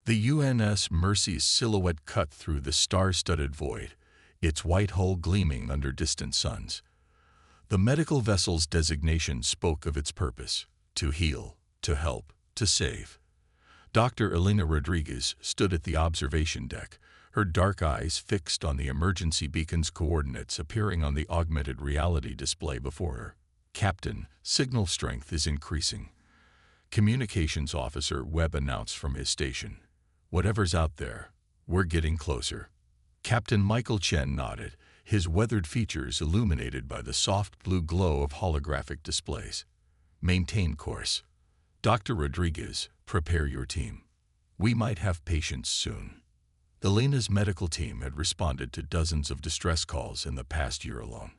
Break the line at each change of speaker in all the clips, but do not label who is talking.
The UNS Mercy's silhouette cut through the star-studded void, its white hull gleaming under distant suns. The medical vessel's designation spoke of its purpose: to heal, to help, to save. Dr. Elena Rodriguez stood at the observation deck, her dark eyes fixed on the emergency beacon's coordinates appearing on the augmented reality display before her. "Captain, signal strength is increasing," Communications Officer Webb announced from his station. "Whatever's out there, we're getting closer." Captain Michael Chen nodded, his weathered features illuminated by the soft blue glow of holographic displays. "Maintain course. Dr. Rodriguez, prepare your team. We might have patients soon." Elena's medical team had responded to dozens of distress calls in the past year alone.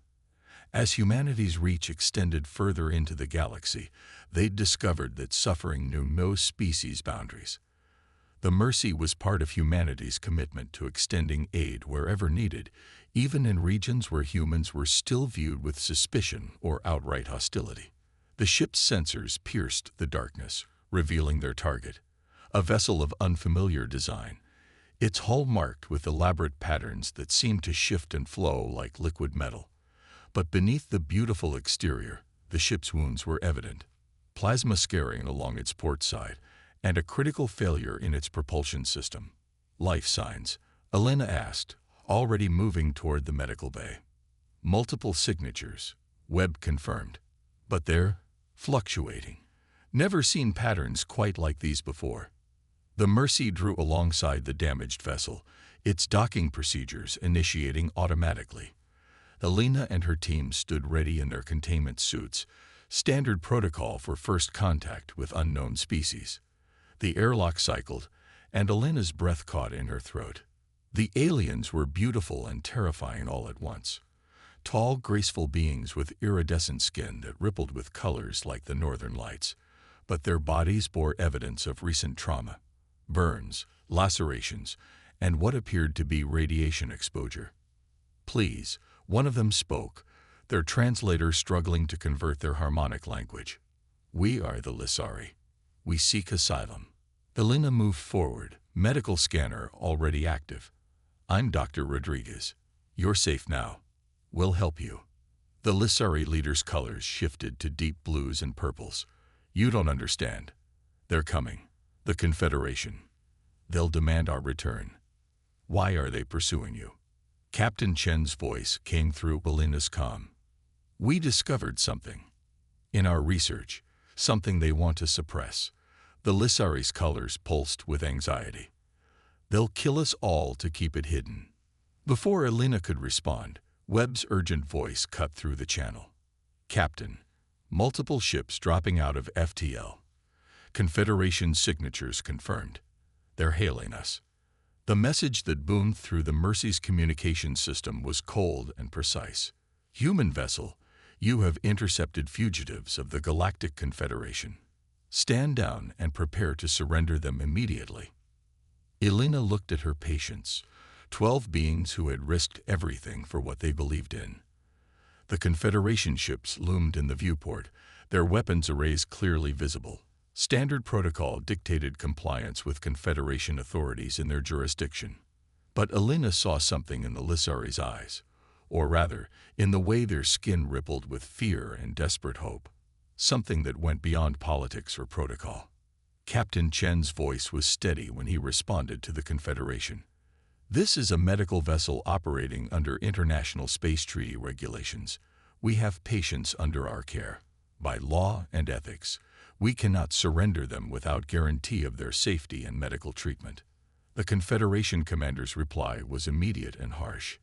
As humanity's reach extended further into the galaxy, they'd discovered that suffering knew no species boundaries. The Mercy was part of humanity's commitment to extending aid wherever needed, even in regions where humans were still viewed with suspicion or outright hostility. The ship's sensors pierced the darkness, revealing their target, a vessel of unfamiliar design, its hull marked with elaborate patterns that seemed to shift and flow like liquid metal. But beneath the beautiful exterior, the ship's wounds were evident: plasma scarring along its port side, and a critical failure in its propulsion system. "Life signs?" Elena asked, already moving toward the medical bay. "Multiple signatures," Webb confirmed. "But they're fluctuating. Never seen patterns quite like these before." The Mercy drew alongside the damaged vessel, its docking procedures initiating automatically. Elena and her team stood ready in their containment suits, standard protocol for first contact with unknown species. The airlock cycled, and Elena's breath caught in her throat. The aliens were beautiful and terrifying all at once. Tall, graceful beings with iridescent skin that rippled with colors like the northern lights, but their bodies bore evidence of recent trauma: burns, lacerations, and what appeared to be radiation exposure. "Please," one of them spoke, their translator struggling to convert their harmonic language. "We are the Lissari. We seek asylum." Elena moved forward, medical scanner already active. "I'm Dr. Rodriguez. You're safe now. We'll help you." The Lissari leader's colors shifted to deep blues and purples. "You don't understand. They're coming. The Confederation. They'll demand our return." "Why are they pursuing you?" Captain Chen's voice came through Elena's comm. "We discovered something. In our research, something they want to suppress." The Lissari's colors pulsed with anxiety. "They'll kill us all to keep it hidden." Before Elena could respond, Webb's urgent voice cut through the channel. "Captain, multiple ships dropping out of FTL. Confederation signatures confirmed. They're hailing us." The message that boomed through the Mercy's communication system was cold and precise. "Human vessel, you have intercepted fugitives of the Galactic Confederation. Stand down and prepare to surrender them immediately." Elena looked at her patients, 12 beings who had risked everything for what they believed in. The Confederation ships loomed in the viewport, their weapons arrays clearly visible. Standard protocol dictated compliance with Confederation authorities in their jurisdiction. But Elena saw something in the Lissari's eyes, or rather, in the way their skin rippled with fear and desperate hope. Something that went beyond politics or protocol. Captain Chen's voice was steady when he responded to the Confederation. "This is a medical vessel operating under International Space Treaty regulations. We have patients under our care. By law and ethics, we cannot surrender them without guarantee of their safety and medical treatment." The Confederation commander's reply was immediate and harsh.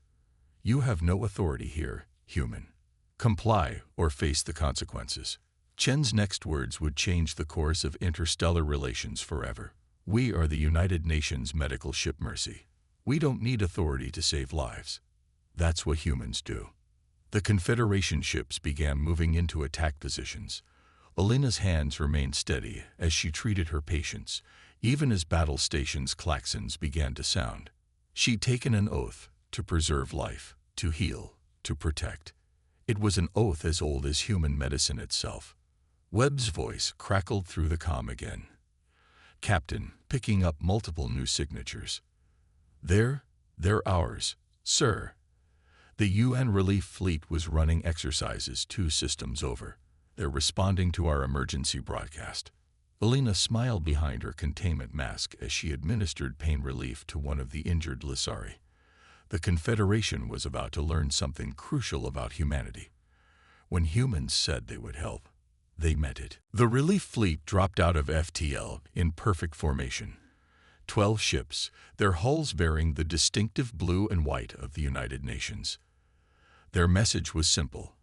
"You have no authority here, human. Comply or face the consequences." Chen's next words would change the course of interstellar relations forever. "We are the United Nations medical ship Mercy. We don't need authority to save lives. That's what humans do." The Confederation ships began moving into attack positions. Elena's hands remained steady as she treated her patients, even as battle stations' klaxons began to sound. She'd taken an oath to preserve life, to heal, to protect. It was an oath as old as human medicine itself. Webb's voice crackled through the comm again. Captain, picking up multiple new signatures. They're ours, sir. The UN relief fleet was running exercises 2 systems over. They're responding to our emergency broadcast. Elena smiled behind her containment mask as she administered pain relief to one of the injured Lissari. The Confederation was about to learn something crucial about humanity. When humans said they would help, they meant it. The relief fleet dropped out of FTL in perfect formation. 12 ships, their hulls bearing the distinctive blue and white of the United Nations. Their message was simple.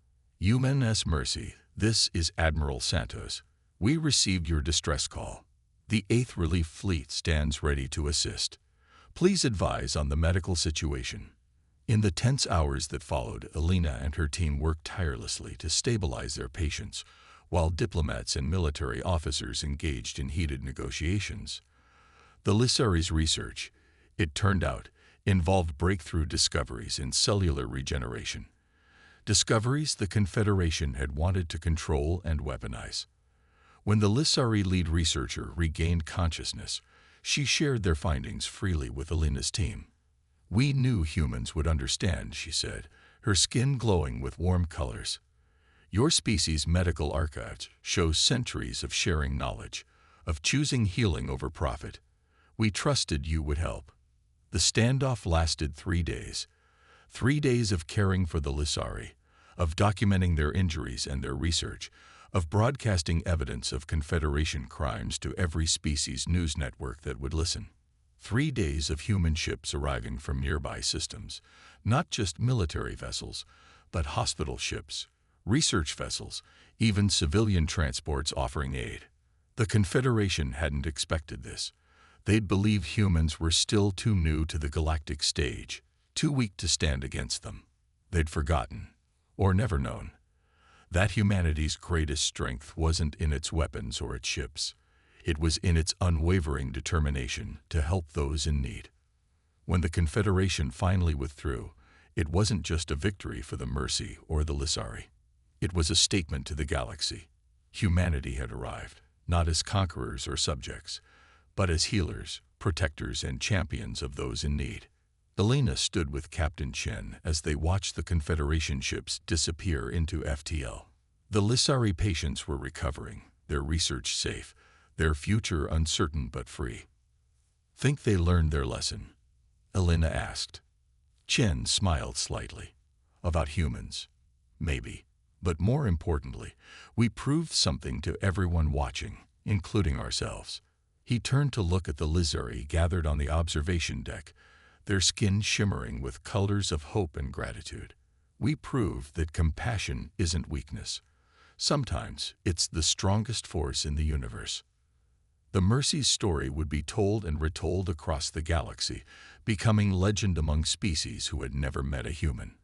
UNS Mercy, this is Admiral Santos. We received your distress call. The 8th Relief Fleet stands ready to assist. Please advise on the medical situation. In the tense hours that followed, Elena and her team worked tirelessly to stabilize their patients, while diplomats and military officers engaged in heated negotiations. The Lissari's research, it turned out, involved breakthrough discoveries in cellular regeneration. Discoveries the Confederation had wanted to control and weaponize. When the Lissari lead researcher regained consciousness, she shared their findings freely with Elena's team. We knew humans would understand, she said, her skin glowing with warm colors. Your species' medical archives show centuries of sharing knowledge, of choosing healing over profit. We trusted you would help. The standoff lasted 3 days. 3 days of caring for the Lissari, of documenting their injuries and their research, of broadcasting evidence of Confederation crimes to every species news network that would listen. 3 days of human ships arriving from nearby systems, not just military vessels, but hospital ships, research vessels, even civilian transports offering aid. The Confederation hadn't expected this. They'd believed humans were still too new to the galactic stage, too weak to stand against them. They'd forgotten, or never known, that humanity's greatest strength wasn't in its weapons or its ships. It was in its unwavering determination to help those in need. When the Confederation finally withdrew, it wasn't just a victory for the Mercy or the Lissari. It was a statement to the galaxy. Humanity had arrived, not as conquerors or subjects, but as healers, protectors, and champions of those in need. Elena stood with Captain Chen as they watched the Confederation ships disappear into FTL. The Lissari patients were recovering, their research safe, their future uncertain but free. Think they learned their lesson? Elena asked. Chen smiled slightly. About humans. Maybe. But more importantly, we proved something to everyone watching, including ourselves. He turned to look at the Lissari gathered on the observation deck, their skin shimmering with colors of hope and gratitude. We proved that compassion isn't weakness. Sometimes it's the strongest force in the universe. The Mercy's story would be told and retold across the galaxy, becoming legend among species who had never met a human.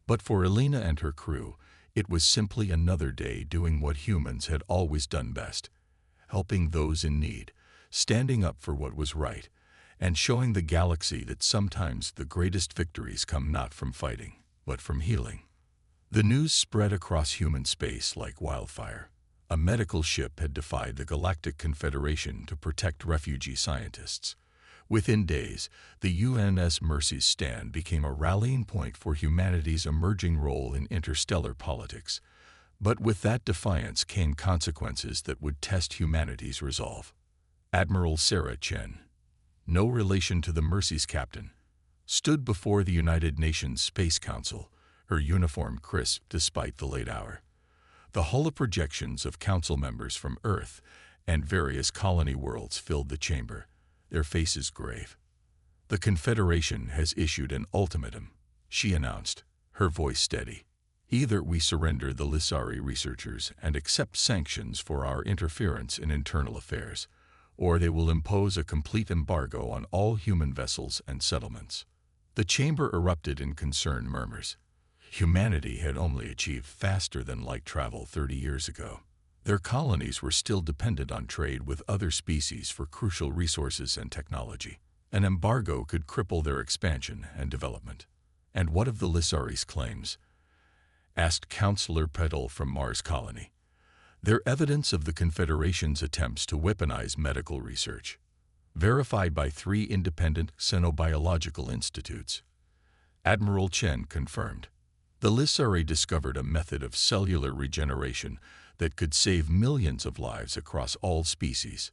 But for Elena and her crew, it was simply another day doing what humans had always done best, helping those in need, standing up for what was right, and showing the galaxy that sometimes the greatest victories come not from fighting, but from healing. The news spread across human space like wildfire. A medical ship had defied the Galactic Confederation to protect refugee scientists. Within days, the UNS Mercy's stand became a rallying point for humanity's emerging role in interstellar politics. But with that defiance came consequences that would test humanity's resolve. Admiral Sarah Chen, no relation to the Mercy's captain, stood before the United Nations Space Council, her uniform crisp despite the late hour. The holoprojections of council members from Earth and various colony worlds filled the chamber, their faces grave. The Confederation has issued an ultimatum, she announced, her voice steady. Either we surrender the Lissari researchers and accept sanctions for our interference in internal affairs, or they will impose a complete embargo on all human vessels and settlements. The chamber erupted in concerned murmurs. Humanity had only achieved faster-than-light travel 30 years ago. Their colonies were still dependent on trade with other species for crucial resources and technology. An embargo could cripple their expansion and development. And what of the Lissari's claims? Asked Counselor Petal from Mars Colony. They're evidence of the Confederation's attempts to weaponize medical research, verified by 3 independent xenobiological institutes. Admiral Chen confirmed. The Lissari discovered a method of cellular regeneration that could save millions of lives across all species.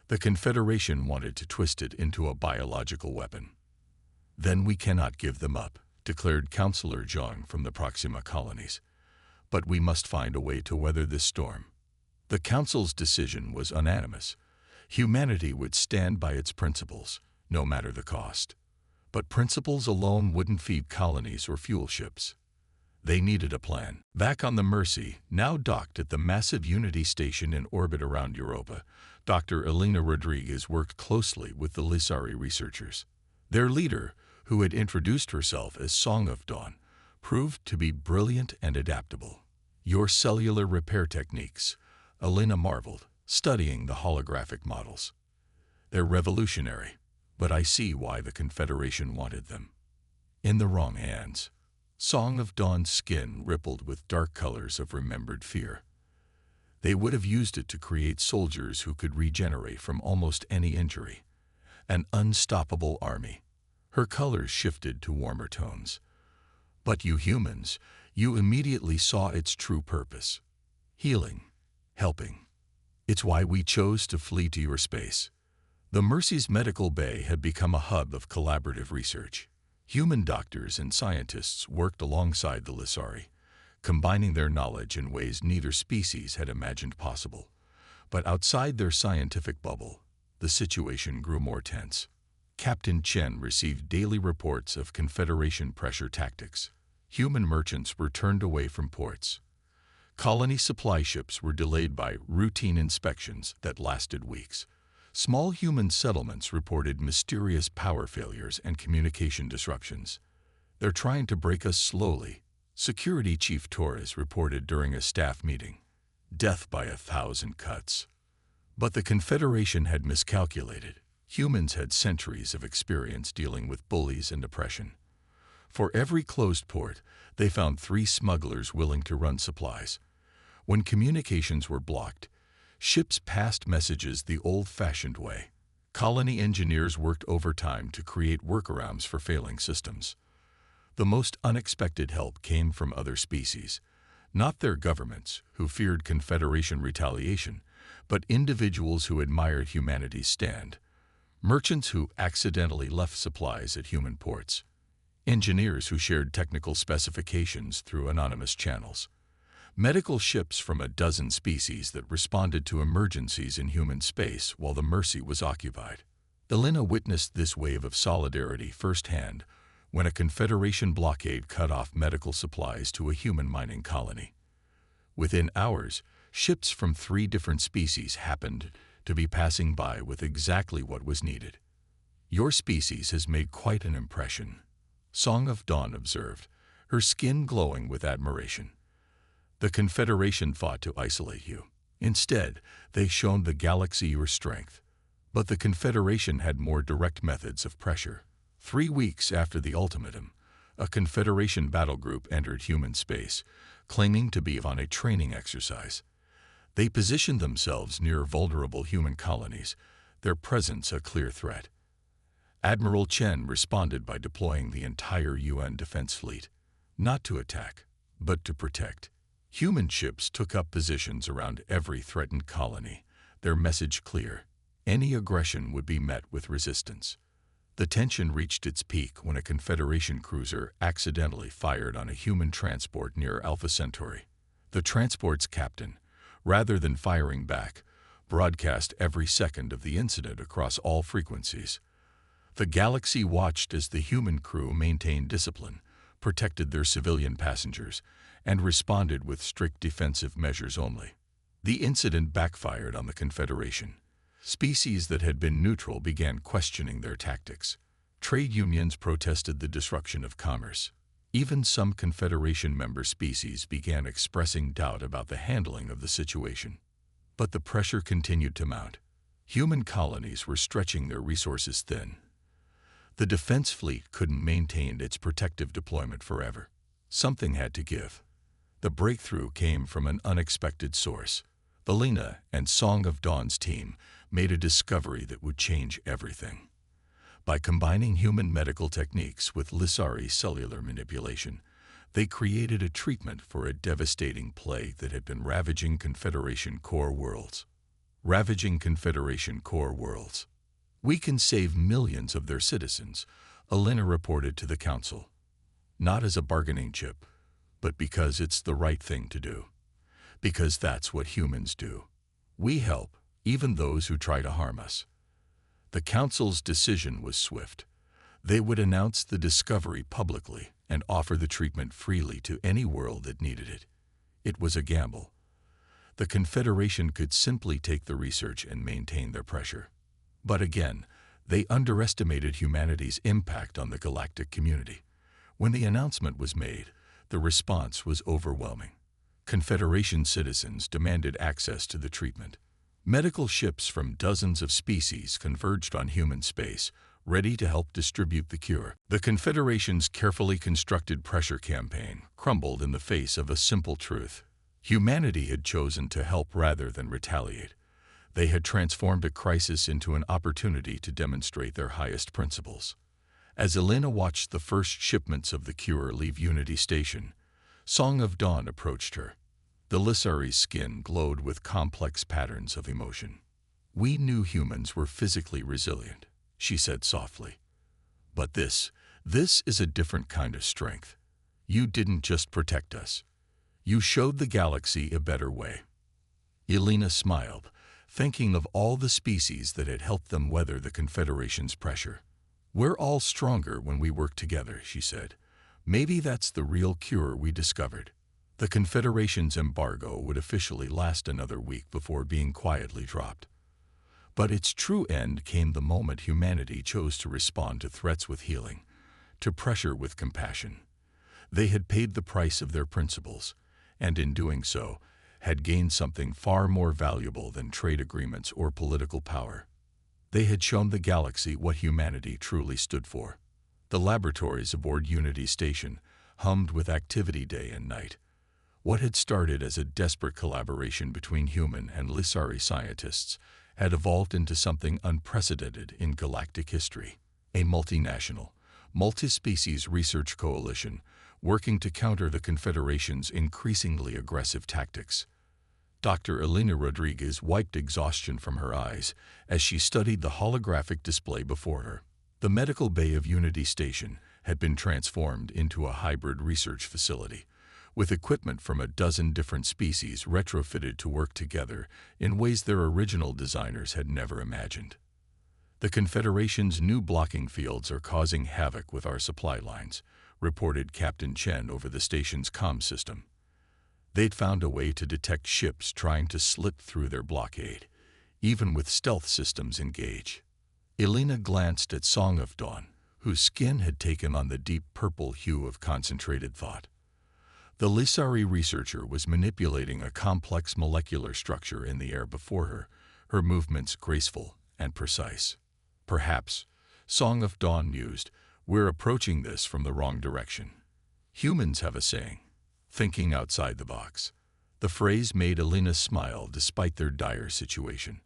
The Confederation wanted to twist it into a biological weapon. Then we cannot give them up, declared Counselor Zhang from the Proxima colonies. But we must find a way to weather this storm. The Council's decision was unanimous. Humanity would stand by its principles, no matter the cost. But principles alone wouldn't feed colonies or fuel ships. They needed a plan. Back on the Mercy, now docked at the massive Unity station in orbit around Europa, Dr. Elena Rodriguez worked closely with the Lissari researchers. Their leader, who had introduced herself as Song of Dawn, proved to be brilliant and adaptable. Your cellular repair techniques, Elena marveled, studying the holographic models. They're revolutionary, but I see why the Confederation wanted them. In the wrong hands. Song of Dawn's skin rippled with dark colors of remembered fear. They would have used it to create soldiers who could regenerate from almost any injury. An unstoppable army. Her colors shifted to warmer tones. But you humans, you immediately saw its true purpose. Healing. Helping. It's why we chose to flee to your space. The Mercy's medical bay had become a hub of collaborative research. Human doctors and scientists worked alongside the Lissari, combining their knowledge in ways neither species had imagined possible. But outside their scientific bubble, the situation grew more tense. Captain Chen received daily reports of Confederation pressure tactics. Human merchants were turned away from ports. Colony supply ships were delayed by routine inspections that lasted weeks. Small human settlements reported mysterious power failures and communication disruptions. They're trying to break us slowly, Security Chief Torres reported during a staff meeting. Death by 1,000 cuts. But the Confederation had miscalculated. Humans had centuries of experience dealing with bullies and oppression. For every closed port, they found 3 smugglers willing to run supplies. When communications were blocked, ships passed messages the old-fashioned way. Colony engineers worked overtime to create workarounds for failing systems. The most unexpected help came from other species, not their governments, who feared Confederation retaliation, but individuals who admired humanity's stand. Merchants who accidentally left supplies at human ports. Engineers who shared technical specifications through anonymous channels. Medical ships from a dozen species that responded to emergencies in human space while the Mercy was occupied. Elena witnessed this wave of solidarity firsthand when a Confederation blockade cut off medical supplies to a human mining colony. Within hours, ships from 3 different species happened to be passing by with exactly what was needed. Your species has made quite an impression, Song of Dawn observed, her skin glowing with admiration. The Confederation fought to isolate you. Instead, they shown the galaxy your strength. But the Confederation had more direct methods of pressure. 3 weeks after the ultimatum, a Confederation battle group entered human space, claiming to be on a training exercise. They positioned themselves near vulnerable human colonies, their presence a clear threat. Admiral Chen responded by deploying the entire UN defense fleet, not to attack, but to protect. Human ships took up positions around every threatened colony, their message clear: any aggression would be met with resistance. The tension reached its peak when a Confederation cruiser accidentally fired on a human transport near Alpha Centauri. The transport's captain, rather than firing back, broadcast every second of the incident across all frequencies. The galaxy watched as the human crew maintained discipline, protected their civilian passengers, and responded with strict defensive measures only. The incident backfired on the Confederation. Species that had been neutral began questioning their tactics. Trade unions protested the disruption of commerce. Even some Confederation member species began expressing doubt about the handling of the situation. But the pressure continued to mount. Human colonies were stretching their resources thin. The defense fleet couldn't maintain its protective deployment forever. Something had to give. The breakthrough came from an unexpected source. Elena and Song of Dawn's team made a discovery that would change everything. By combining human medical techniques with Lissari cellular manipulation, they created a treatment for a devastating plague that had been ravaging Confederation core worlds. Ravaging Confederation core worlds. "We can save millions of their citizens," Elena reported to the Council. "Not as a bargaining chip, but because it's the right thing to do. Because that's what humans do. We help, even those who try to harm us." The Council's decision was swift. They would announce the discovery publicly and offer the treatment freely to any world that needed it. It was a gamble. The Confederation could simply take the research and maintain their pressure. But again, they underestimated humanity's impact on the galactic community. When the announcement was made, the response was overwhelming. Confederation citizens demanded access to the treatment. Medical ships from dozens of species converged on human space, ready to help distribute the cure. The Confederation's carefully constructed pressure campaign crumbled in the face of a simple truth. Humanity had chosen to help rather than retaliate. They had transformed a crisis into an opportunity to demonstrate their highest principles. As Elena watched the first shipments of the cure leave Unity Station, Song of Dawn approached her. The Lissari's skin glowed with complex patterns of emotion. "We knew humans were physically resilient," she said softly. "But this is a different kind of strength. You didn't just protect us. You showed the galaxy a better way." Elena smiled, thinking of all the species that had helped them weather the Confederation's pressure. "We're all stronger when we work together," she said. "Maybe that's the real cure we discovered." The Confederation's embargo would officially last another week before being quietly dropped. But its true end came the moment humanity chose to respond to threats with healing, to pressure with compassion. They had paid the price of their principles, and in doing so, had gained something far more valuable than trade agreements or political power. They had shown the galaxy what humanity truly stood for. The laboratories aboard Unity Station hummed with activity day and night. What had started as a desperate collaboration between human and Lissari scientists had evolved into something unprecedented in galactic history. A multinational, multi-species research coalition working to counter the Confederation's increasingly aggressive tactics. Dr. Elena Rodriguez wiped exhaustion from her eyes as she studied the holographic display before her. The medical bay of Unity Station had been transformed into a hybrid research facility, with equipment from a dozen different species retrofitted to work together in ways their original designers had never imagined. "The Confederation's new blocking fields are causing havoc with our supply lines," reported Captain Chen over the station's comm system. They'd found a way to detect ships trying to slip through their blockade, even with stealth systems engaged. Elena glanced at Song of Dawn, whose skin had taken on the deep purple hue of concentrated thought. The Lissari researcher was manipulating a complex molecular structure in the air before her, her movements graceful and precise. "Perhaps," Song of Dawn mused, "we're approaching this from the wrong direction. Humans have a saying, thinking outside the box." The phrase made Elena smile despite their dire situation.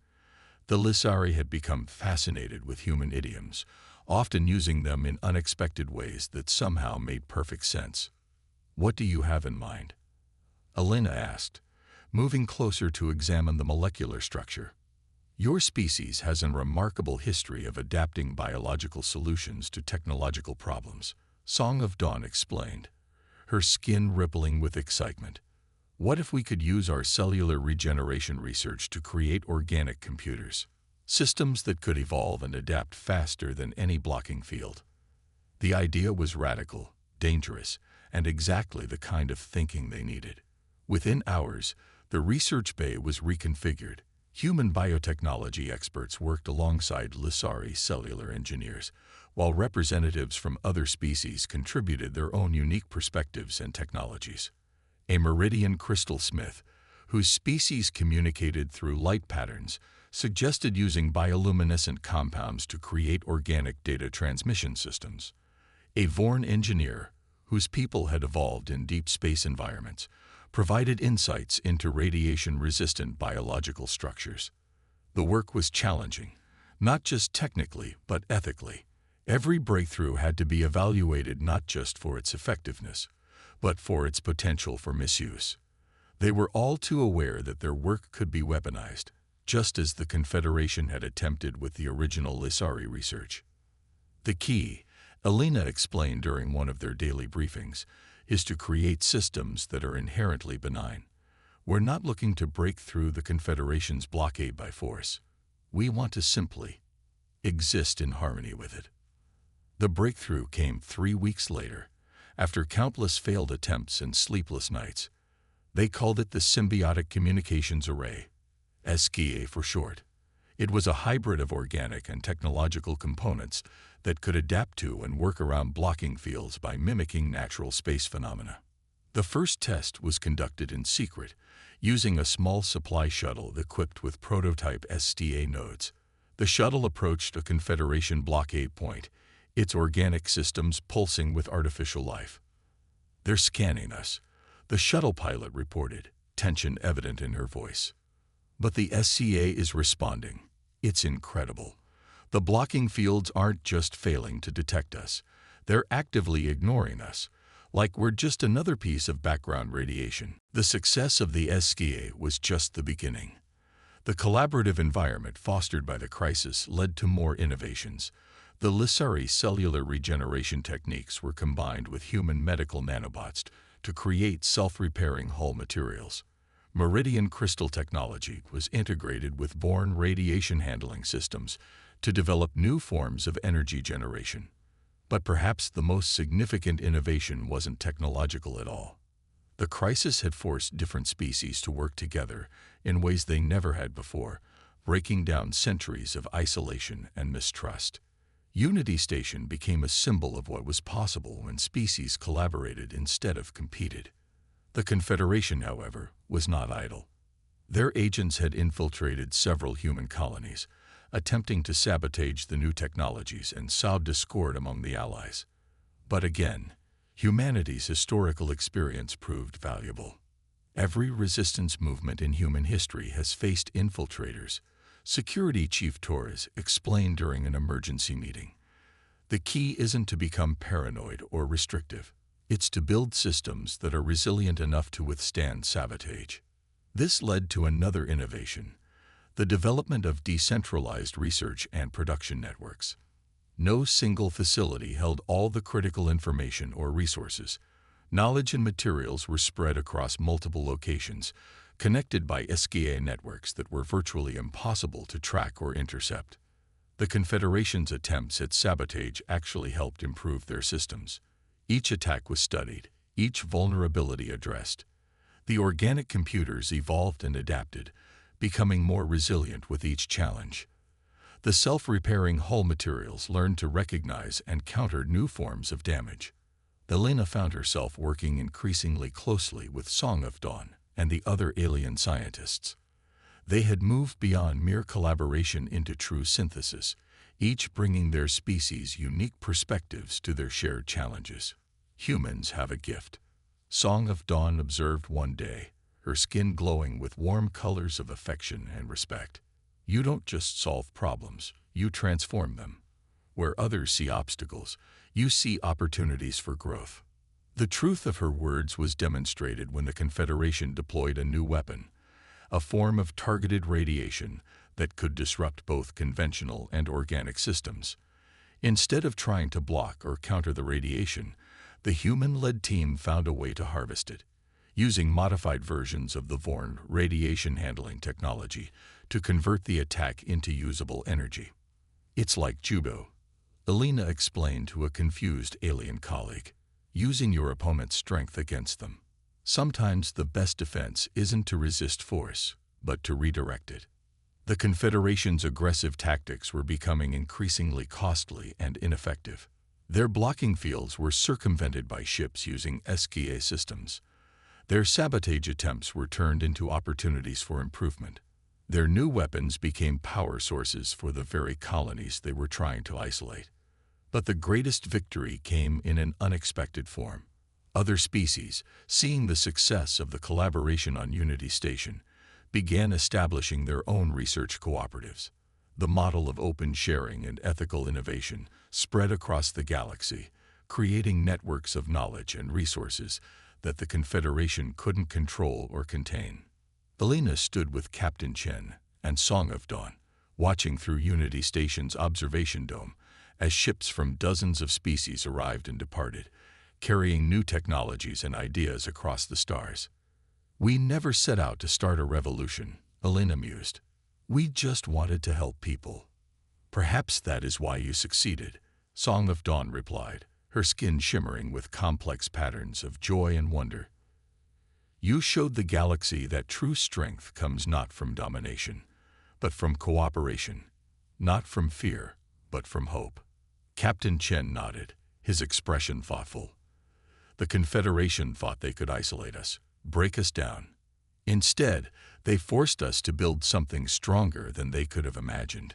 The Lissari had become fascinated with human idioms, often using them in unexpected ways that somehow made perfect sense. "What do you have in mind?" Elena asked, moving closer to examine the molecular structure. "Your species has a remarkable history of adapting biological solutions to technological problems," Song of Dawn explained, her skin rippling with excitement. "What if we could use our cellular regeneration research to create organic computers, systems that could evolve and adapt faster than any blocking field?" The idea was radical, dangerous, and exactly the kind of thinking they needed. Within hours, the research bay was reconfigured. Human biotechnology experts worked alongside Lissari cellular engineers, while representatives from other species contributed their own unique perspectives and technologies. A meridian crystal smith, whose species communicated through light patterns, suggested using bioluminescent compounds to create organic data transmission systems. A Vorn engineer, whose people had evolved in deep space environments, provided insights into radiation-resistant biological structures. The work was challenging, not just technically, but ethically. Every breakthrough had to be evaluated not just for its effectiveness, but for its potential for misuse. They were all too aware that their work could be weaponized, just as the Confederation had attempted with the original Lissari research. The key, Alina explained during one of their daily briefings, is to create systems that are inherently benign. We're not looking to break through the Confederation's blockade by force. We want to simply exist in harmony with it. The breakthrough came 3 weeks later, after countless failed attempts and sleepless nights. They called it the Symbiotic Communications Array, SKA for short. It was a hybrid of organic and technological components that could adapt to and work around blocking fields by mimicking natural space phenomena. The first test was conducted in secret, using a small supply shuttle equipped with prototype STA nodes. The shuttle approached a Confederation blockade point, its organic systems pulsing with artificial life. "They're scanning us," the shuttle pilot reported, tension evident in her voice. "But the SCA is responding. It's incredible. The blocking fields aren't just failing to detect us. They're actively ignoring us, like we're just another piece of background radiation." The success of the SCA was just the beginning. The collaborative environment fostered by the crisis led to more innovations. The Lissari cellular regeneration techniques were combined with human medical nanobots to create self-repairing hull materials. Meridian crystal technology was integrated with Born radiation handling systems to develop new forms of energy generation. But perhaps the most significant innovation wasn't technological at all. The crisis had forced different species to work together in ways they never had before, breaking down centuries of isolation and mistrust. Unity Station became a symbol of what was possible when species collaborated instead of competed. The Confederation, however, was not idle. Their agents had infiltrated several human colonies, attempting to sabotage the new technologies and sow discord among the allies. But again, humanity's historical experience proved valuable. Every resistance movement in human history has faced infiltrators, Security Chief Torres explained during an emergency meeting. The key isn't to become paranoid or restrictive. It's to build systems that are resilient enough to withstand sabotage. This led to another innovation, the development of decentralized research and production networks. No single facility held all the critical information or resources. Knowledge and materials were spread across multiple locations, connected by SKA networks that were virtually impossible to track or intercept. The Confederation's attempts at sabotage actually helped improve their systems. Each attack was studied, each vulnerability addressed. The organic computers evolved and adapted, becoming more resilient with each challenge. The self-repairing hull materials learned to recognize and counter new forms of damage. Elena found herself working increasingly closely with Song of Dawn and the other alien scientists. They had moved beyond mere collaboration into true synthesis, each bringing their species' unique perspectives to their shared challenges. "Humans have a gift," Song of Dawn observed one day, her skin glowing with warm colors of affection and respect. "You don't just solve problems, you transform them. Where others see obstacles, you see opportunities for growth." The truth of her words was demonstrated when the Confederation deployed a new weapon, a form of targeted radiation that could disrupt both conventional and organic systems. Instead of trying to block or counter the radiation, the human-led team found a way to harvest it, using modified versions of the Born radiation handling technology to convert the attack into usable energy. "It's like judo," Alina explained to a confused alien colleague, "using your opponent's strength against them. Sometimes the best defense isn't to resist force, but to redirect it." The Confederation's aggressive tactics were becoming increasingly costly and ineffective. Their blocking fields were circumvented by ships using SKA systems. Their sabotage attempts were turned into opportunities for improvement. Their new weapons became power sources for the very colonies they were trying to isolate. But the greatest victory came in an unexpected form. Other species, seeing the success of the collaboration on Unity Station, began establishing their own research cooperatives. The model of open sharing and ethical innovation spread across the galaxy, creating networks of knowledge and resources that the Confederation couldn't control or contain. Elena stood with Captain Chen and Song of Dawn, watching through Unity Station's observation dome as ships from dozens of species arrived and departed, carrying new technologies and ideas across the stars. "We never set out to start a revolution," Elena mused. "We just wanted to help people." "Perhaps that is why you succeeded," Song of Dawn replied, her skin shimmering with complex patterns of joy and wonder. "You showed the galaxy that true strength comes not from domination, but from cooperation, not from fear, but from hope." Captain Chen nodded, his expression thoughtful. "The Confederation thought they could isolate us, break us down. Instead, they forced us to build something stronger than they could have imagined."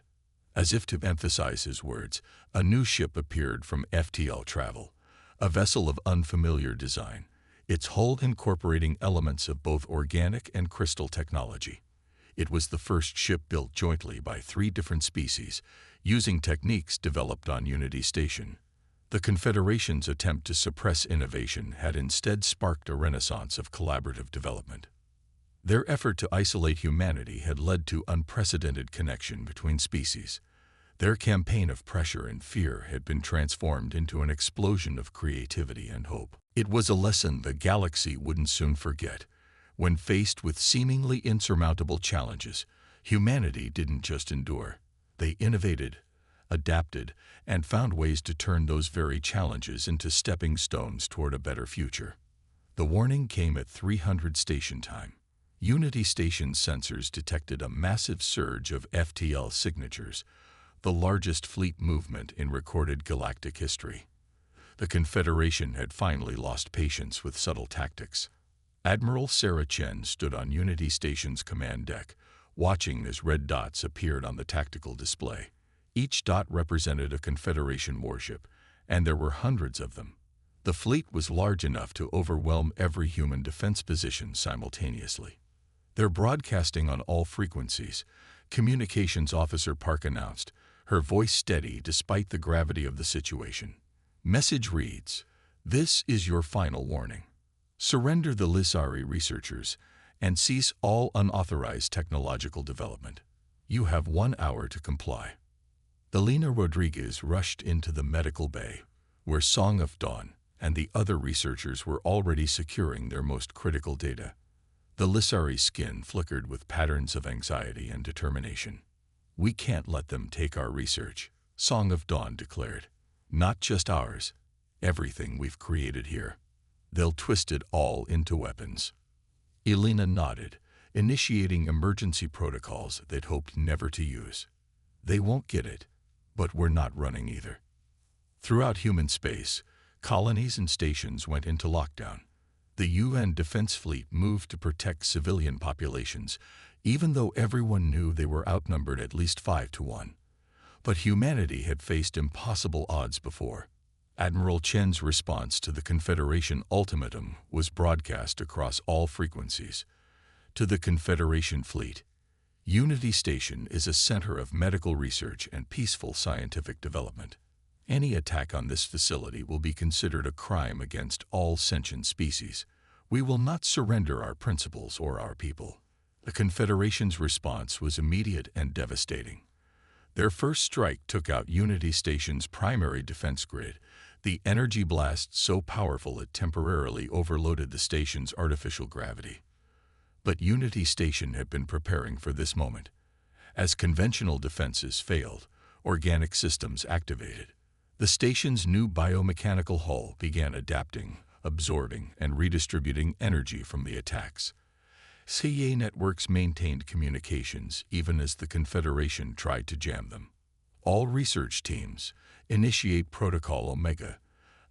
As if to emphasize his words, a new ship appeared from FTL Travel, a vessel of unfamiliar design, its hull incorporating elements of both organic and crystal technology. It was the first ship built jointly by 3 different species, using techniques developed on Unity Station. The Confederation's attempt to suppress innovation had instead sparked a renaissance of collaborative development. Their effort to isolate humanity had led to unprecedented connection between species. Their campaign of pressure and fear had been transformed into an explosion of creativity and hope. It was a lesson the galaxy wouldn't soon forget. When faced with seemingly insurmountable challenges, humanity didn't just endure. They innovated, adapted, and found ways to turn those very challenges into stepping stones toward a better future. The warning came at 300 station time. Unity Station's sensors detected a massive surge of FTL signatures, the largest fleet movement in recorded galactic history. The Confederation had finally lost patience with subtle tactics. Admiral Sarah Chen stood on Unity Station's command deck, watching as red dots appeared on the tactical display. Each dot represented a Confederation warship, and there were hundreds of them. The fleet was large enough to overwhelm every human defense position simultaneously. "They're broadcasting on all frequencies," Communications Officer Park announced, her voice steady despite the gravity of the situation. Message reads, "This is your final warning. Surrender the Lissari researchers and cease all unauthorized technological development. You have 1 hour to comply." Elena Rodriguez rushed into the medical bay, where Song of Dawn and the other researchers were already securing their most critical data. The Lissari's skin flickered with patterns of anxiety and determination. "We can't let them take our research," Song of Dawn declared. "Not just ours, everything we've created here. They'll twist it all into weapons." Elena nodded, initiating emergency protocols they'd hoped never to use. "They won't get it, but we're not running either." Throughout human space, colonies and stations went into lockdown. The UN Defense Fleet moved to protect civilian populations, even though everyone knew they were outnumbered at least 5-1. But humanity had faced impossible odds before. Admiral Chen's response to the Confederation ultimatum was broadcast across all frequencies. To the Confederation fleet, Unity Station is a center of medical research and peaceful scientific development. Any attack on this facility will be considered a crime against all sentient species. We will not surrender our principles or our people. The Confederation's response was immediate and devastating. Their first strike took out Unity Station's primary defense grid, the energy blast so powerful it temporarily overloaded the station's artificial gravity. But Unity Station had been preparing for this moment. As conventional defenses failed, organic systems activated. The station's new biomechanical hull began adapting, absorbing, and redistributing energy from the attacks. CA networks maintained communications even as the Confederation tried to jam them. "All research teams, initiate Protocol Omega,"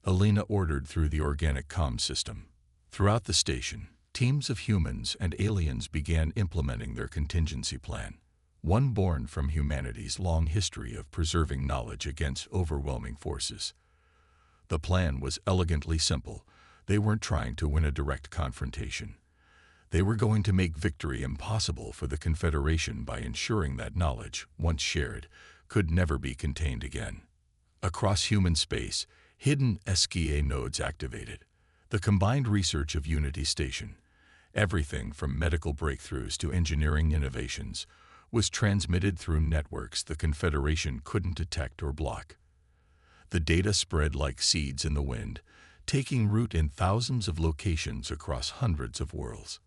Elena ordered through the organic comm system. Throughout the station, teams of humans and aliens began implementing their contingency plan, one born from humanity's long history of preserving knowledge against overwhelming forces. The plan was elegantly simple. They weren't trying to win a direct confrontation. They were going to make victory impossible for the Confederation by ensuring that knowledge, once shared, could never be contained again. Across human space, hidden SKA nodes activated. The combined research of Unity Station, everything from medical breakthroughs to engineering innovations, was transmitted through networks the Confederation couldn't detect or block. The data spread like seeds in the wind, taking root in thousands of locations across hundreds of worlds.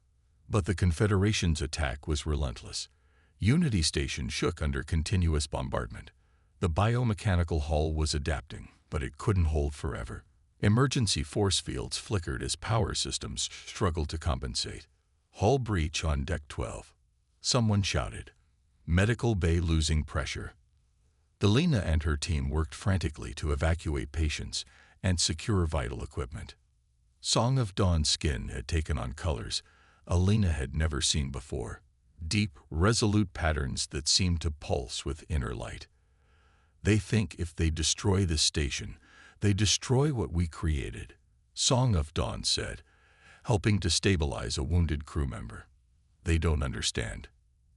But the Confederation's attack was relentless. Unity Station shook under continuous bombardment. The biomechanical hull was adapting, but it couldn't hold forever. Emergency force fields flickered as power systems struggled to compensate. Hull breach on Deck 12. Someone shouted. Medical bay losing pressure. Delina and her team worked frantically to evacuate patients and secure vital equipment. Song of Dawn's skin had taken on colors Alina had never seen before. Deep, resolute patterns that seemed to pulse with inner light. They think if they destroy this station, they destroy what we created, Song of Dawn said, helping to stabilize a wounded crew member. They don't understand.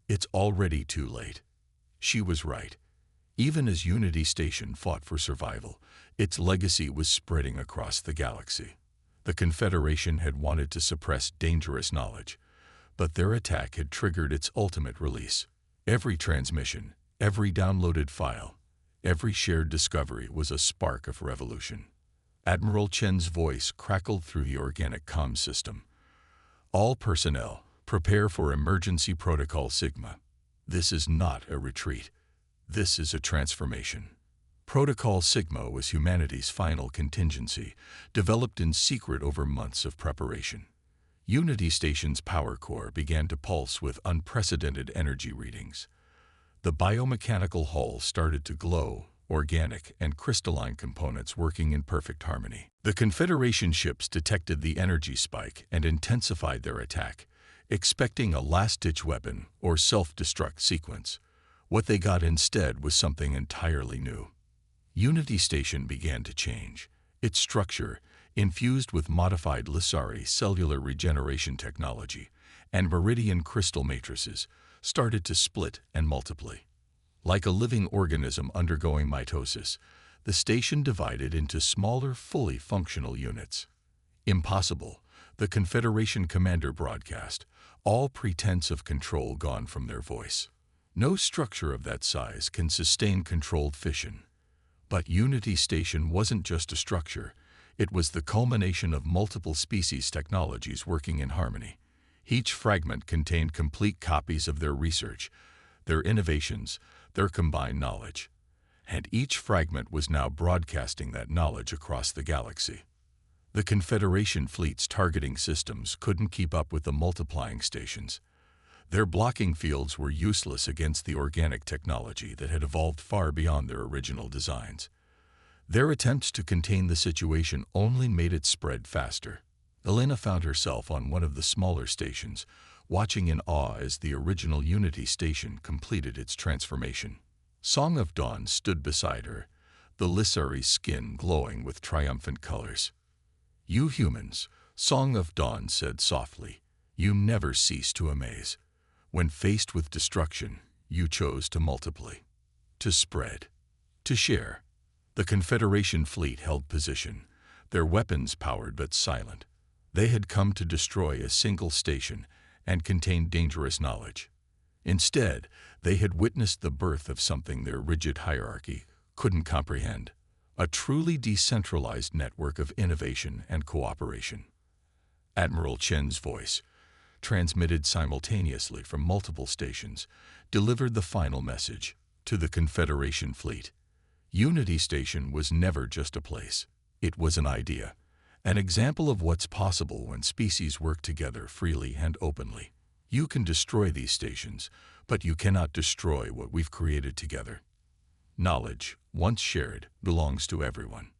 It's already too late. She was right. Even as Unity Station fought for survival, its legacy was spreading across the galaxy. The Confederation had wanted to suppress dangerous knowledge, but their attack had triggered its ultimate release. Every transmission, every downloaded file, every shared discovery was a spark of revolution. Admiral Chen's voice crackled through the organic comm system. All personnel, prepare for Emergency Protocol Sigma. This is not a retreat. This is a transformation. Protocol Sigma was humanity's final contingency, developed in secret over months of preparation. Unity Station's power core began to pulse with unprecedented energy readings. The biomechanical hull started to glow, organic and crystalline components working in perfect harmony. The Confederation ships detected the energy spike and intensified their attack, expecting a last-ditch weapon or self-destruct sequence. What they got instead was something entirely new. Unity Station began to change. Its structure, infused with modified Lissari cellular regeneration technology and meridian crystal matrices, started to split and multiply. Like a living organism undergoing mitosis, the station divided into smaller, fully functional units. Impossible, the Confederation commander broadcast, all pretense of control gone from their voice. No structure of that size can sustain controlled fission. But Unity Station wasn't just a structure, it was the culmination of multiple species technologies working in harmony. Each fragment contained complete copies of their research, their innovations, their combined knowledge. And each fragment was now broadcasting that knowledge across the galaxy. The Confederation fleet's targeting systems couldn't keep up with the multiplying stations. Their blocking fields were useless against the organic technology that had evolved far beyond their original designs. Their attempts to contain the situation only made it spread faster. Elena found herself on one of the smaller stations, watching in awe as the original Unity Station completed its transformation. Song of Dawn stood beside her, the Lissari skin glowing with triumphant colors. "You humans," Song of Dawn said softly, "you never cease to amaze. When faced with destruction, you chose to multiply, to spread, to share." The Confederation fleet held position, their weapons powered but silent. They had come to destroy a single station and contain dangerous knowledge. Instead, they had witnessed the birth of something their rigid hierarchy couldn't comprehend, a truly decentralized network of innovation and cooperation. Admiral Chen's voice, transmitted simultaneously from multiple stations, delivered the final message to the Confederation fleet. Unity Station was never just a place. It was an idea, an example of what's possible when species work together freely and openly. You can destroy these stations, but you cannot destroy what we've created together. Knowledge, once shared, belongs to everyone.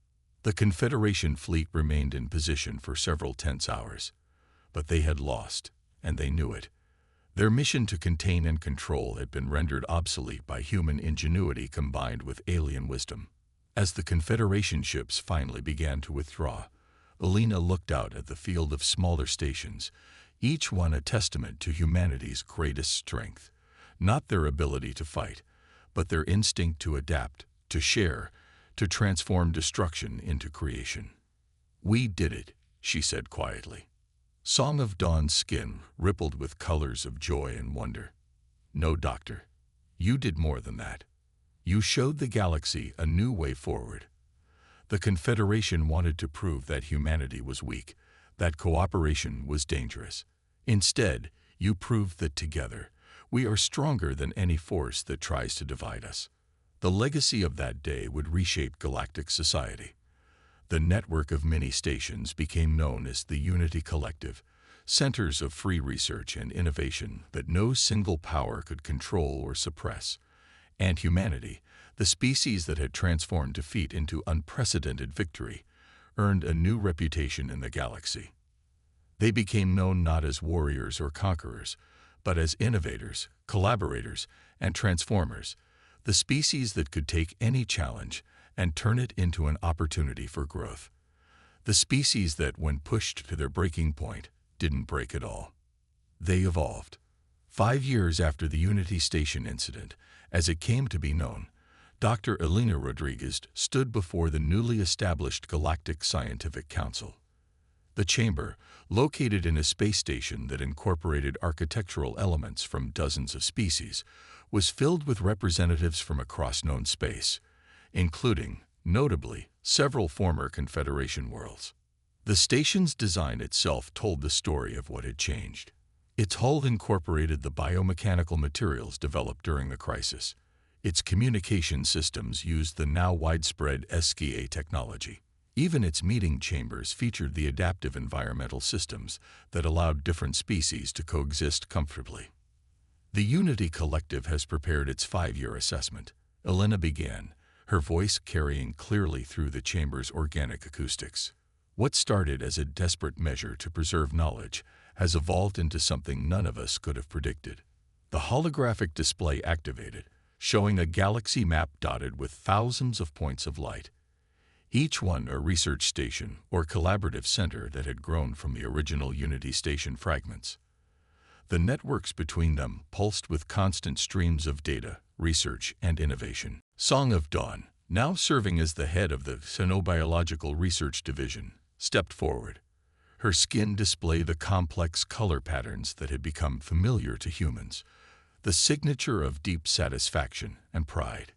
The Confederation fleet remained in position for several tense hours, but they had lost, and they knew it. Their mission to contain and control had been rendered obsolete by human ingenuity combined with alien wisdom. As the Confederation ships finally began to withdraw, Alina looked out at the field of smaller stations, each one a testament to humanity's greatest strength. Not their ability to fight, but their instinct to adapt, to share, to transform destruction into creation. "We did it," she said quietly. Song of Dawn's skin rippled with colors of joy and wonder. "No, Doctor. You did more than that. You showed the galaxy a new way forward. The Confederation wanted to prove that humanity was weak, that cooperation was dangerous. Instead, you proved that together, we are stronger than any force that tries to divide us." The legacy of that day would reshape galactic society. The network of mini-stations became known as the Unity Collective, centers of free research and innovation that no single power could control or suppress. And humanity, the species that had transformed defeat into unprecedented victory, earned a new reputation in the galaxy. They became known not as warriors or conquerors, but as innovators, collaborators, and transformers, the species that could take any challenge and turn it into an opportunity for growth. The species that, when pushed to their breaking point, didn't break at all. They evolved. 5 years after the Unity Station incident, as it came to be known, Dr. Alina Rodriguez stood before the newly established Galactic Scientific Council. The chamber, located in a space station that incorporated architectural elements from dozens of species, was filled with representatives from across known space, including, notably, several former Confederation worlds. The station's design itself told the story of what had changed. Its hull incorporated the biomechanical materials developed during the crisis. Its communication systems used the now widespread SCA technology. Even its meeting chambers featured the adaptive environmental systems that allowed different species to coexist comfortably. The Unity Collective has prepared its 5-year assessment. Alina began, her voice carrying clearly through the chamber's organic acoustics. What started as a desperate measure to preserve knowledge has evolved into something none of us could have predicted. The holographic display activated, showing a galaxy map dotted with thousands of points of light, each one a research station or collaborative center that had grown from the original Unity Station fragments. The networks between them pulsed with constant streams of data, research, and innovation. Song of Dawn, now serving as the head of the Xenobiological Research Division, stepped forward. Her skin displayed the complex color patterns that had become familiar to humans, the signature of deep satisfaction and pride.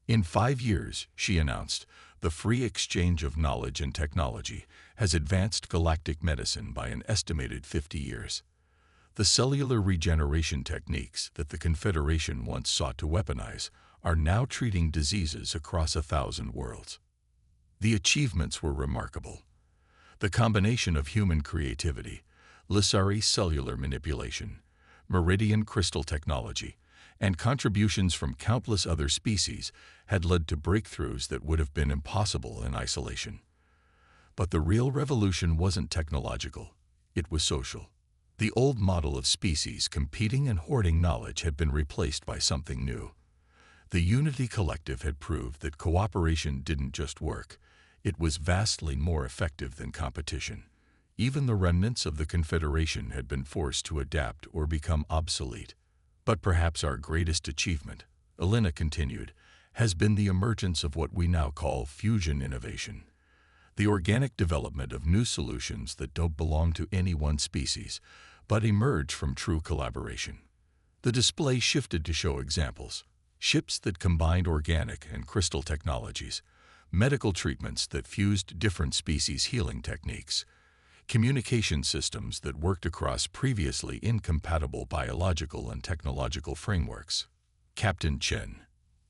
In 5 years, she announced, the free exchange of knowledge and technology has advanced galactic medicine by an estimated 50 years. The cellular regeneration techniques that the Confederation once sought to weaponize are now treating diseases across 1,000 worlds. The achievements were remarkable. The combination of human creativity, Lissari cellular manipulation, Meridian crystal technology, and contributions from countless other species had led to breakthroughs that would have been impossible in isolation. But the real revolution wasn't technological, it was social. The old model of species competing and hoarding knowledge had been replaced by something new. The Unity Collective had proved that cooperation didn't just work, it was vastly more effective than competition. Even the remnants of the Confederation had been forced to adapt or become obsolete. But perhaps our greatest achievement, Alina continued, has been the emergence of what we now call fusion innovation. The organic development of new solutions that don't belong to any one species, but emerge from true collaboration. The display shifted to show examples. Ships that combined organic and crystal technologies, medical treatments that fused different species healing techniques, communication systems that worked across previously incompatible biological and technological frameworks. Captain Chen,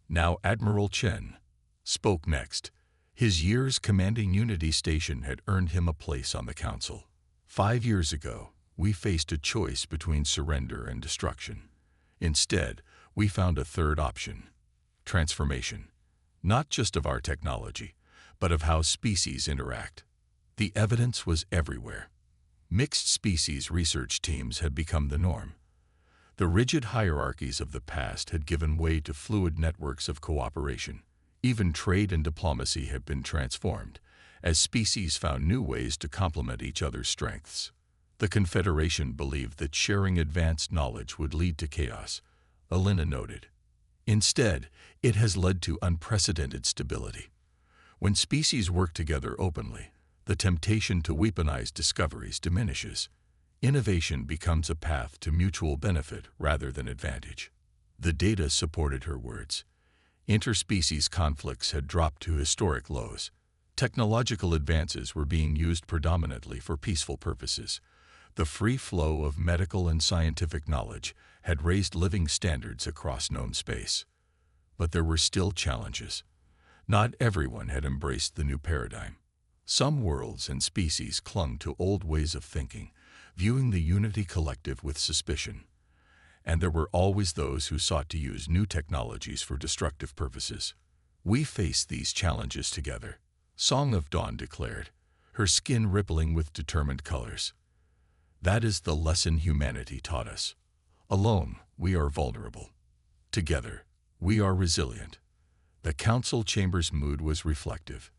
now Admiral Chen, spoke next. His years commanding Unity Station had earned him a place on the council. 5 years ago, we faced a choice between surrender and destruction. Instead, we found a third option: transformation, not just of our technology, but of how species interact. The evidence was everywhere. Mixed species research teams had become the norm. The rigid hierarchies of the past had given way to fluid networks of cooperation. Even trade and diplomacy had been transformed, as species found new ways to complement each other's strengths. The Confederation believed that sharing advanced knowledge would lead to chaos, Alina noted. Instead, it has led to unprecedented stability. When species work together openly, the temptation to weaponize discoveries diminishes. Innovation becomes a path to mutual benefit rather than advantage. The data supported her words. Interspecies conflicts had dropped to historic lows. Technological advances were being used predominantly for peaceful purposes. The free flow of medical and scientific knowledge had raised living standards across known space. But there were still challenges. Not everyone had embraced the new paradigm. Some worlds and species clung to old ways of thinking, viewing the Unity Collective with suspicion. And there were always those who sought to use new technologies for destructive purposes. We face these challenges together, Song of Dawn declared, her skin rippling with determined colors. That is the lesson humanity taught us. Alone, we are vulnerable. Together, we are resilient. The council chamber's mood was reflective.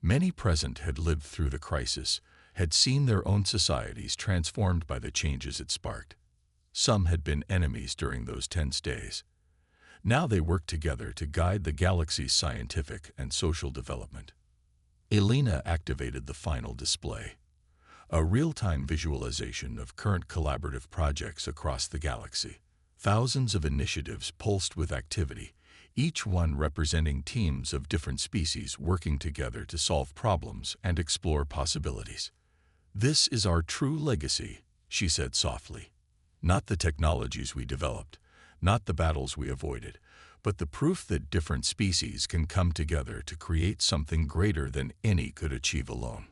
Many present had lived through the crisis, had seen their own societies transformed by the changes it sparked. Some had been enemies during those tense days. Now they worked together to guide the galaxy's scientific and social development. Alina activated the final display, a real-time visualization of current collaborative projects across the galaxy. Thousands of initiatives pulsed with activity, each one representing teams of different species working together to solve problems and explore possibilities. "This is our true legacy," she said softly. "Not the technologies we developed, not the battles we avoided, but the proof that different species can come together to create something greater than any could achieve alone."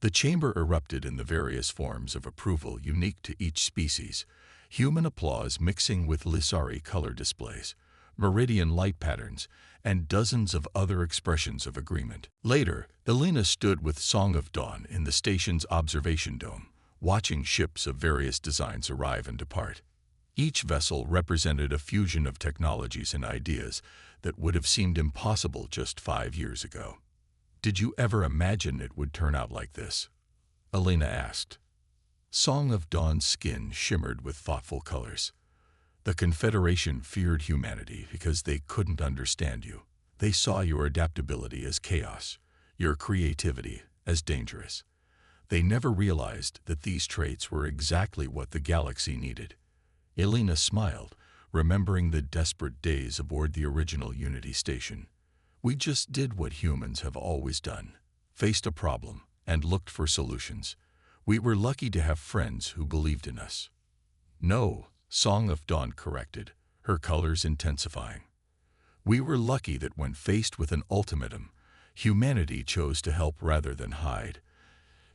The chamber erupted in the various forms of approval unique to each species, human applause mixing with Lissari color displays, meridian light patterns, and dozens of other expressions of agreement. Later, Alina stood with Song of Dawn in the station's observation dome, watching ships of various designs arrive and depart. Each vessel represented a fusion of technologies and ideas that would have seemed impossible just 5 years ago. "Did you ever imagine it would turn out like this?" Alina asked. Song of Dawn's skin shimmered with thoughtful colors. "The Confederation feared humanity because they couldn't understand you. They saw your adaptability as chaos, your creativity as dangerous. They never realized that these traits were exactly what the galaxy needed." Alina smiled, remembering the desperate days aboard the original Unity station. "We just did what humans have always done, faced a problem, and looked for solutions. We were lucky to have friends who believed in us." "No," Song of Dawn corrected, her colors intensifying. "We were lucky that when faced with an ultimatum, humanity chose to help rather than hide,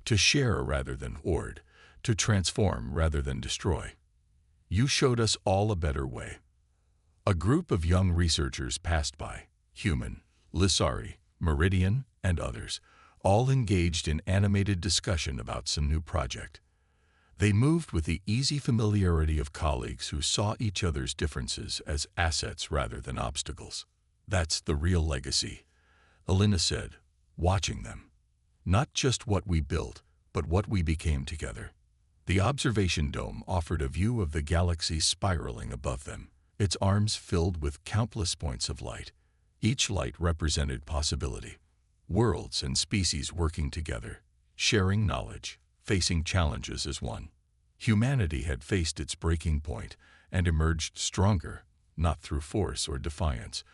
to share rather than hoard, to transform rather than destroy. You showed us all a better way." A group of young researchers passed by, human, Lissari, Meridian, and others, all engaged in animated discussion about some new project. They moved with the easy familiarity of colleagues who saw each other's differences as assets rather than obstacles. "That's the real legacy," Alina said, watching them. "Not just what we built, but what we became together." The observation dome offered a view of the galaxy spiraling above them, its arms filled with countless points of light. Each light represented possibility. Worlds and species working together, sharing knowledge, facing challenges as one. Humanity had faced its breaking point and emerged stronger, not through force or defiance,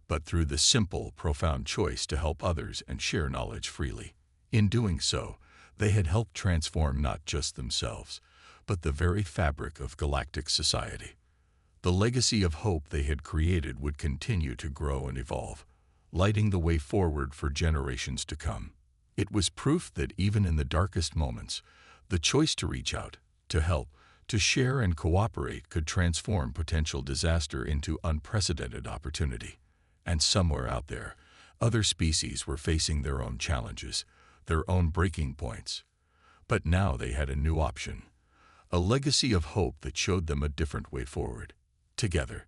but through the simple, profound choice to help others and share knowledge freely. In doing so, they had helped transform not just themselves, but the very fabric of galactic society. The legacy of hope they had created would continue to grow and evolve, lighting the way forward for generations to come. It was proof that even in the darkest moments, the choice to reach out, to help, to share and cooperate could transform potential disaster into unprecedented opportunity. And somewhere out there, other species were facing their own challenges, their own breaking points. But now they had a new option, a legacy of hope that showed them a different way forward. Together,